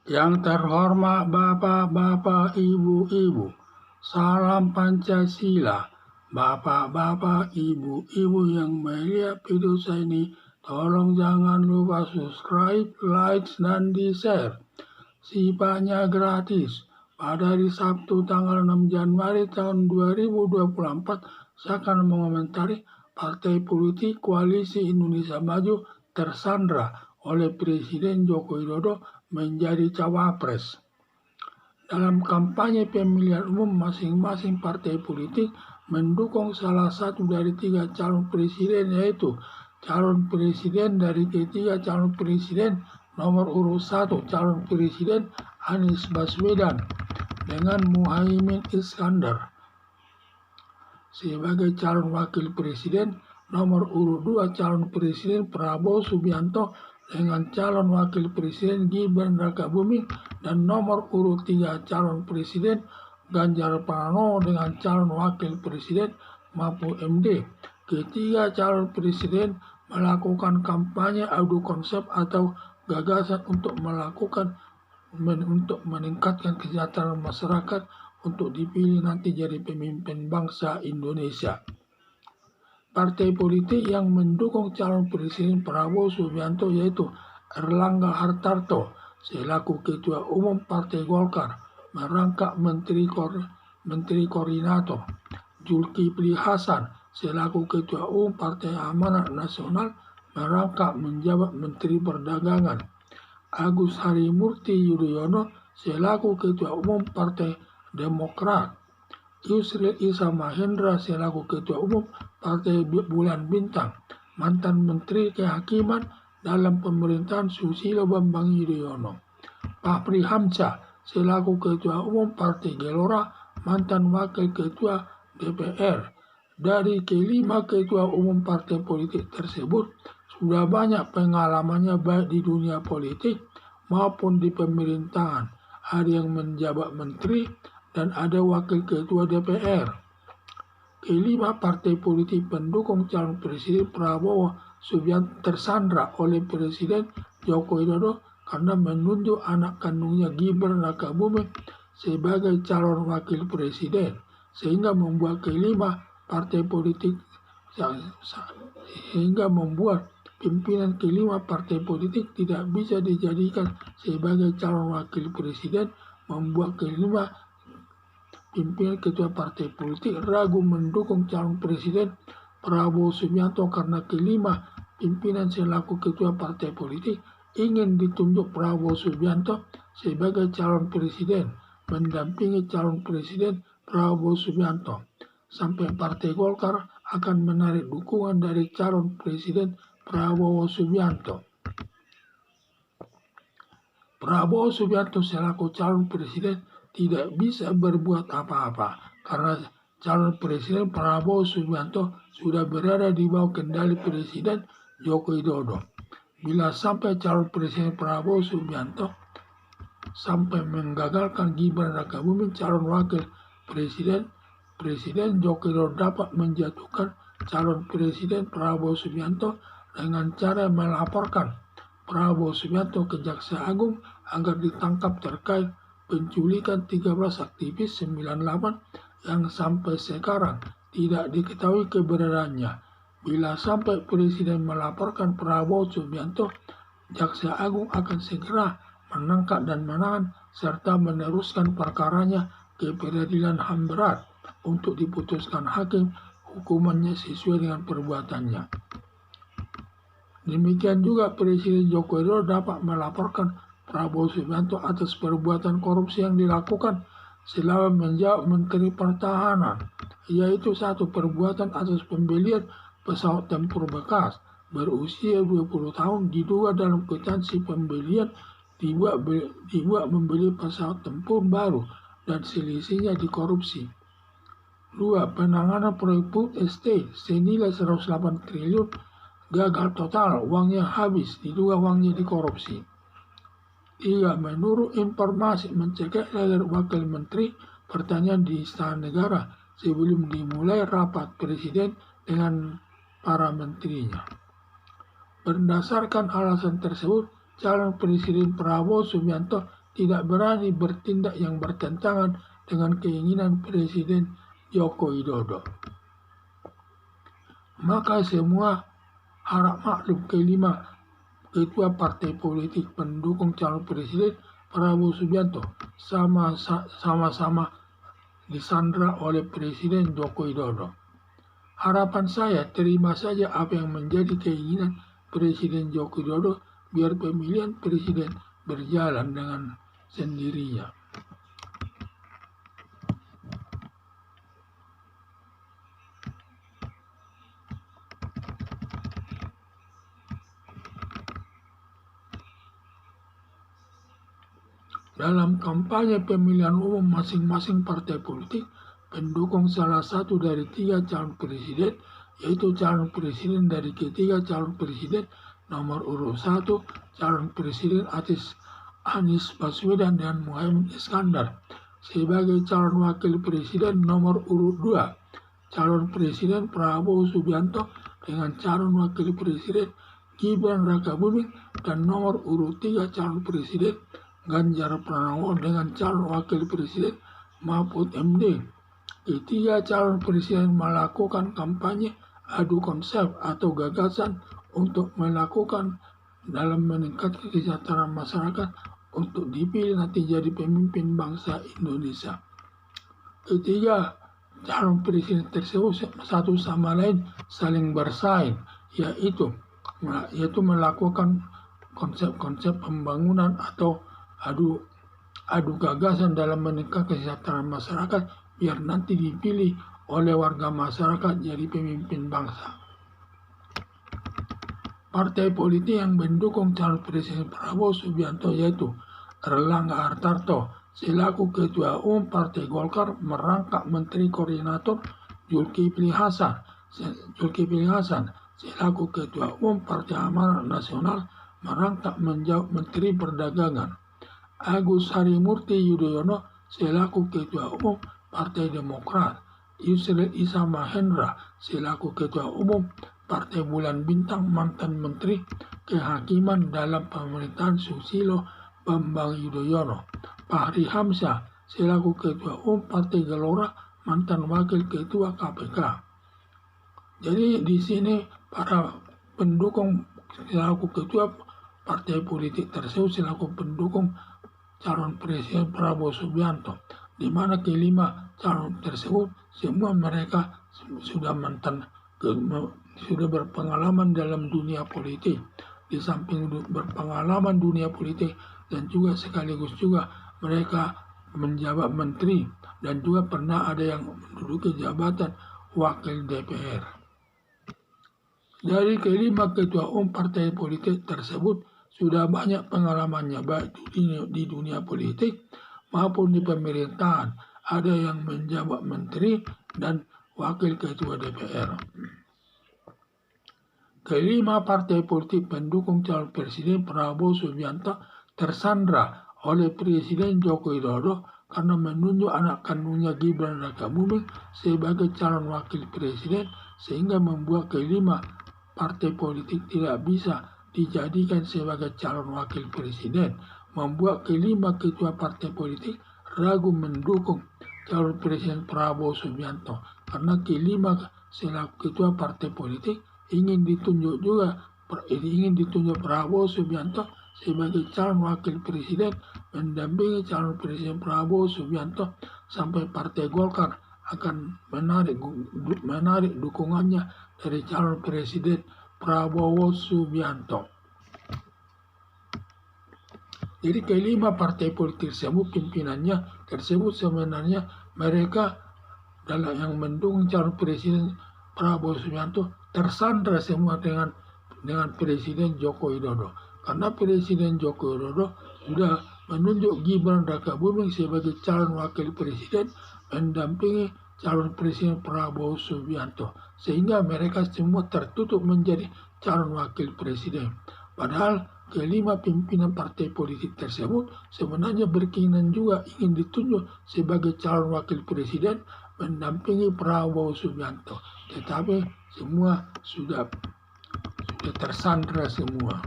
Yang terhormat Bapak-Bapak, Ibu-Ibu, salam Pancasila. Bapak-Bapak, Ibu-Ibu yang melihat video saya ini, tolong jangan lupa subscribe, like, dan di-share. Sifatnya gratis. Pada hari Sabtu tanggal 6 Januari tahun 2024, saya akan mengomentari partai politik Koalisi Indonesia Maju tersandra oleh Presiden Joko Widodo menjadi cawapres. Dalam kampanye pemilihan umum, masing-masing partai politik mendukung salah satu dari 3 calon presiden, yaitu calon presiden dari ketiga calon presiden. Nomor urut 1 calon presiden Anies Baswedan dengan Muhaimin Iskandar. Sebagai calon wakil presiden, nomor urut 2 calon presiden Prabowo Subianto dengan calon wakil presiden Gibran Rakabuming, dan nomor urut 3 calon presiden Ganjar Pranowo dengan calon wakil presiden Mahfud MD. Ketiga calon presiden melakukan kampanye adu konsep atau gagasan untuk meningkatkan kesejahteraan masyarakat untuk dipilih nanti jadi pemimpin bangsa Indonesia. Partai politik yang mendukung calon presiden Prabowo Subianto yaitu Erlangga Hartarto selaku Ketua Umum Partai Golkar merangkap Menteri Koordinator, Zulkifli Hasan selaku Ketua Umum Partai Amanat Nasional merangkap menjabat Menteri Perdagangan, Agus Harimurti Yudhoyono selaku Ketua Umum Partai Demokrat, Yusril Issa Mahendra selaku Ketua Umum Partai Bulan Bintang, mantan Menteri Kehakiman dalam pemerintahan Susilo Bambang Yudhoyono, Fahri Hamzah selaku Ketua Umum Partai Gelora, mantan Wakil Ketua DPR. Dari kelima ketua umum partai politik tersebut sudah banyak pengalamannya baik di dunia politik maupun di pemerintahan. Ada yang menjabat menteri dan ada wakil ketua DPR. Kelima partai politik pendukung calon presiden Prabowo Subianto tersandra oleh Presiden Joko Widodo karena menunjuk anak kandungnya Gibran Rakabuming sebagai calon wakil presiden, sehingga membuat pimpinan kelima partai politik tidak bisa dijadikan sebagai calon wakil presiden, membuat kelima pimpinan ketua partai politik ragu mendukung calon presiden Prabowo Subianto karena kelima pimpinan selaku ketua partai politik ingin ditunjuk Prabowo Subianto sebagai calon presiden mendampingi calon presiden Prabowo Subianto. Sampai Partai Golkar akan menarik dukungan dari calon presiden Prabowo Subianto. Prabowo Subianto selaku calon presiden tidak bisa berbuat apa-apa karena calon presiden Prabowo Subianto sudah berada di bawah kendali Presiden Joko Widodo. Bila sampai calon presiden Prabowo Subianto sampai menggagalkan Gibran Rakabuming calon wakil presiden, Presiden Joko Widodo dapat menjatuhkan calon presiden Prabowo Subianto dengan cara melaporkan Prabowo Subianto ke Jaksa Agung agar ditangkap terkait penculikan 13 aktivis 98 yang sampai sekarang tidak diketahui keberadaannya. Bila sampai Presiden melaporkan Prabowo Subianto, Jaksa Agung akan segera menangkap dan menahan serta meneruskan perkaranya ke Pengadilan HAM berat untuk diputuskan hakim hukumannya sesuai dengan perbuatannya. Demikian juga Presiden Joko Widodo dapat melaporkan Prabowo Subianto atas perbuatan korupsi yang dilakukan selama menjabat Menteri Pertahanan, yaitu 1. Perbuatan atas pembelian pesawat tempur bekas berusia 20 tahun diduga dalam kwitansi pembelian dibuat membeli pesawat tempur baru dan selisihnya dikorupsi. 2. Penanganan proyek food estate senilai 108 triliun gagal total, uangnya habis, diduga uangnya dikorupsi. 3. Menurut informasi mencegah leher wakil menteri pertanian di Istana Negara sebelum dimulai rapat presiden dengan para menterinya. Berdasarkan alasan tersebut, calon presiden Prabowo Subianto tidak berani bertindak yang bertentangan dengan keinginan Presiden Joko Widodo. Maka semua harap maklum kelima ketua partai politik pendukung calon Presiden Prabowo Subianto sama-sama disandra oleh Presiden Joko Widodo. Harapan saya terima saja apa yang menjadi keinginan Presiden Joko Widodo biar pemilihan presiden berjalan dengan sendirinya. Dalam kampanye pemilihan umum masing-masing partai politik pendukung salah satu dari 3 calon presiden, yaitu calon presiden dari ketiga calon presiden nomor urut 1, calon presiden Anies Baswedan dan Muhaimin Iskandar, sebagai calon wakil presiden nomor urut 2, calon presiden Prabowo Subianto dengan calon wakil presiden Gibran Rakabuming, dan nomor urut 3 calon presiden Ganjar Pranowo dengan calon wakil presiden Mahfud MD. Ketiga calon presiden melakukan kampanye adu konsep atau gagasan untuk melakukan dalam meningkatkan kesejahteraan masyarakat untuk dipilih nanti jadi pemimpin bangsa Indonesia. Ketiga calon presiden tersebut satu sama lain saling bersaing, yaitu melakukan konsep-konsep pembangunan atau adu gagasan dalam meningkatkan kesejahteraan masyarakat biar nanti dipilih oleh warga masyarakat jadi pemimpin bangsa. Partai politik yang mendukung calon presiden Prabowo Subianto yaitu Erlangga Hartarto selaku Ketua Umum Partai Golkar merangkap Menteri Koordinator Zulkifli Hasan selaku Ketua Umum Partai Amanat Nasional merangkap menjawab Menteri Perdagangan. Agus Harimurti Yudhoyono selaku Ketua Umum Partai Demokrat, Yusril Iza Mahendra selaku Ketua Umum Partai Bulan Bintang mantan Menteri Kehakiman dalam pemerintahan Susilo Bambang Yudhoyono, Fahri Hamzah selaku Ketua Umum Partai Gelora mantan Wakil Ketua KPK. Jadi di sini para pendukung selaku ketua partai politik tersebut selaku pendukung calon presiden Prabowo Subianto, di mana kelima calon tersebut semua mereka sudah berpengalaman dalam dunia politik. Di samping berpengalaman dunia politik dan juga sekaligus juga mereka menjabat menteri dan juga pernah ada yang menduduki jabatan wakil DPR. Dari kelima ketua umum partai politik tersebut sudah banyak pengalamannya baik di dunia politik maupun di pemerintahan. Ada yang menjabat menteri dan wakil ketua DPR. Kelima partai politik pendukung calon presiden Prabowo Subianto tersandra oleh Presiden Joko Widodo karena menunjuk anak kandungnya Gibran Rakabuming sebagai calon wakil presiden, sehingga membuat kelima partai politik tidak bisa dijadikan sebagai calon wakil presiden, membuat kelima ketua partai politik ragu mendukung calon presiden Prabowo Subianto karena kelima selaku ketua partai politik ingin ditunjuk Prabowo Subianto sebagai calon wakil presiden mendampingi calon presiden Prabowo Subianto sampai Partai Golkar akan menarik dukungannya dari calon presiden Prabowo Subianto. Jadi kelima partai politik tersebut pimpinannya tersebut sebenarnya mereka dalam yang mendukung calon presiden Prabowo Subianto tersandra semua dengan Presiden Joko Widodo, karena Presiden Joko Widodo sudah menunjuk Gibran Rakabuming sebagai calon wakil presiden mendampingi calon presiden Prabowo Subianto, sehingga mereka semua tertutup menjadi calon wakil presiden. Padahal kelima pimpinan partai politik tersebut sebenarnya berkeinginan juga ingin ditunjuk sebagai calon wakil presiden mendampingi Prabowo Subianto, tetapi semua sudah tersandra semua.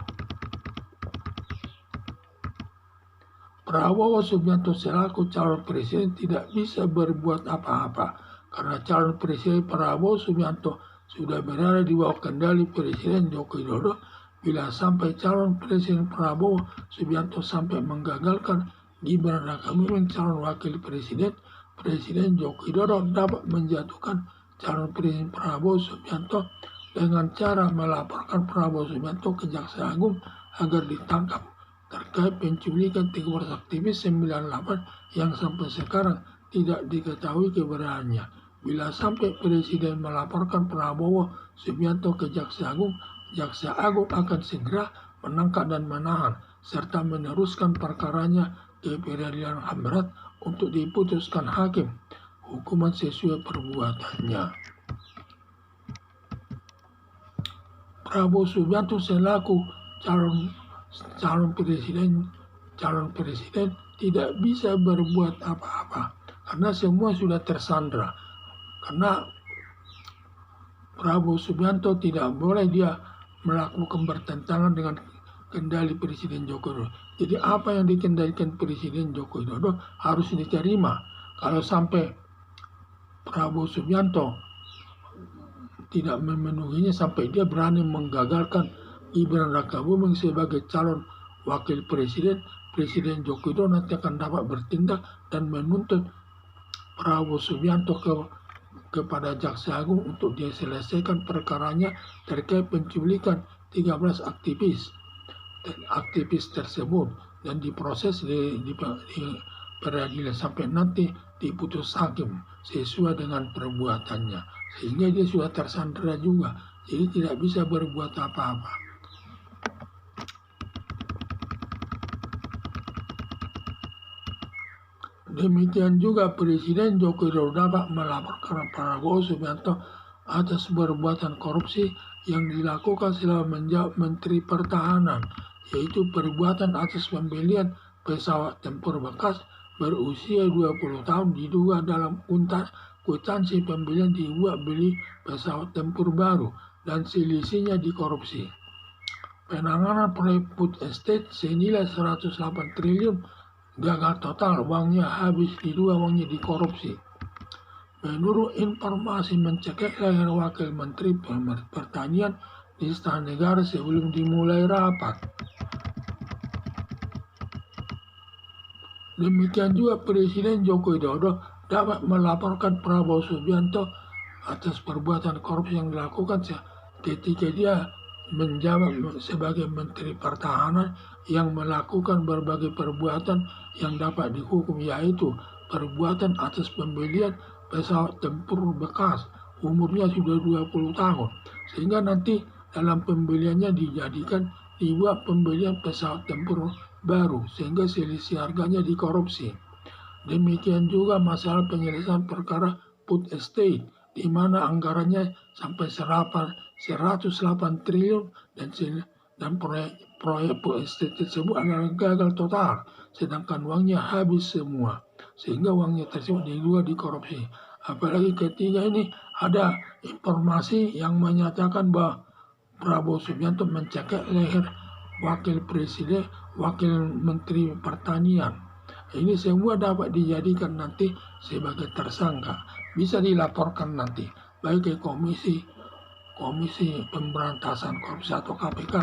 Prabowo Subianto selaku calon presiden tidak bisa berbuat apa-apa karena calon presiden Prabowo Subianto sudah berada di bawah kendali Presiden Joko Widodo. Bila sampai calon presiden Prabowo Subianto sampai menggagalkan Gibran Rakabuming calon wakil presiden, Presiden Joko Widodo dapat menjatuhkan calon presiden Prabowo Subianto dengan cara melaporkan Prabowo Subianto ke Jaksa Agung agar ditangkap terkait penculikan 13 aktivis 98 yang sampai sekarang tidak diketahui keberadaannya. Bila sampai Presiden melaporkan Prabowo Subianto ke Jaksa Agung akan segera menangkap dan menahan serta meneruskan perkaranya ke Pengadilan HAM berat untuk diputuskan hakim hukuman sesuai perbuatannya. Prabowo Subianto selaku calon presiden tidak bisa berbuat apa-apa karena semua sudah tersandra. Karena Prabowo Subianto tidak boleh dia melakukan bertentangan dengan kendali Presiden Joko Widodo. Jadi apa yang dikendalikan Presiden Joko Widodo harus diterima. Kalau sampai Prabowo Subianto tidak memenuhinya sampai dia berani menggagalkan Gibran Rakabuming sebagai calon wakil presiden, Presiden Joko Widodo nanti akan dapat bertindak dan menuntut Prabowo Subianto kepada Jaksa Agung untuk diselesaikan perkaranya terkait penculikan 13 aktivis tersebut dan diproses di peradilan sampai nanti diputus hakim sesuai dengan perbuatannya, sehingga dia sudah tersandera juga, jadi tidak bisa berbuat apa-apa. Demikian juga Presiden Joko Widodo dapat melaporkan Prabowo Subianto atas perbuatan korupsi yang dilakukan selama menjadi Menteri Pertahanan, yaitu perbuatan atas pembelian pesawat tempur bekas berusia 20 tahun diduga dalam kwitansi pembelian dibuat beli pesawat tempur baru dan selisihnya dikorupsi. Penanganan proyek food estate senilai 108 triliun gagal total, uangnya habis, diduga uangnya dikorupsi. Menurut informasi mencekik leher Wakil Menteri Pertanian di Istana Negara sebelum dimulai rapat. Demikian juga Presiden Joko Widodo dapat melaporkan Prabowo Subianto atas perbuatan korupsi yang dilakukan ketika dia menjabat sebagai Menteri Pertahanan yang melakukan berbagai perbuatan yang dapat dihukum, yaitu perbuatan atas pembelian pesawat tempur bekas umurnya sudah 20 tahun sehingga nanti dalam pembeliannya dibuat pembelian pesawat tempur baru sehingga selisih harganya dikorupsi. Demikian juga masalah penyelesaian perkara food estate di mana anggarannya sampai 108 triliun dan proyek food estate tersebut adalah gagal total, sedangkan uangnya habis semua, sehingga uangnya tersebut diduga dikorupsi. Apalagi ketiga ini ada informasi yang menyatakan bahwa Prabowo Subianto mencekik leher Wakil Presiden, Wakil Menteri Pertanian. Ini semua dapat dijadikan nanti sebagai tersangka, bisa dilaporkan nanti baik ke Komisi Pemberantasan Korupsi atau KPK.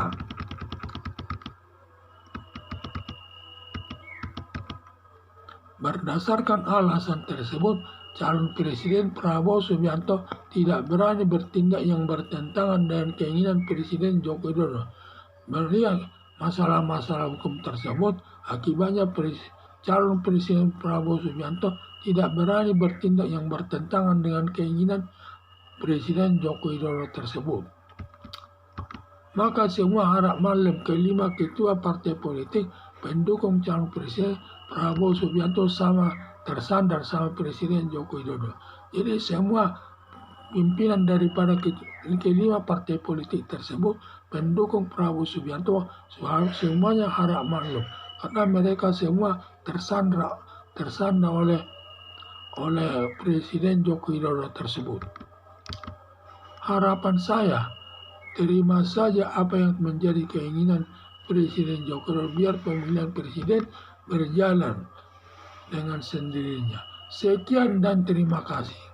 Berdasarkan alasan tersebut, calon Presiden Prabowo Subianto tidak berani bertindak yang bertentangan dengan keinginan Presiden Joko Widodo. Melihat masalah-masalah hukum tersebut, akibatnya calon Presiden Prabowo Subianto tidak berani bertindak yang bertentangan dengan keinginan Presiden Joko Widodo tersebut. Maka semua harap malam kelima ketua partai politik pendukung calon Presiden Prabowo Subianto sama tersandar sama Presiden Joko Widodo. Jadi semua pimpinan daripada kelima partai politik tersebut pendukung Prabowo Subianto semuanya harap maklum karena mereka semua tersandra oleh Presiden Joko Widodo tersebut. Harapan saya, terima saja apa yang menjadi keinginan Presiden Joko Widodo, biar pemilihan presiden berjalan dengan sendirinya. Sekian dan terima kasih.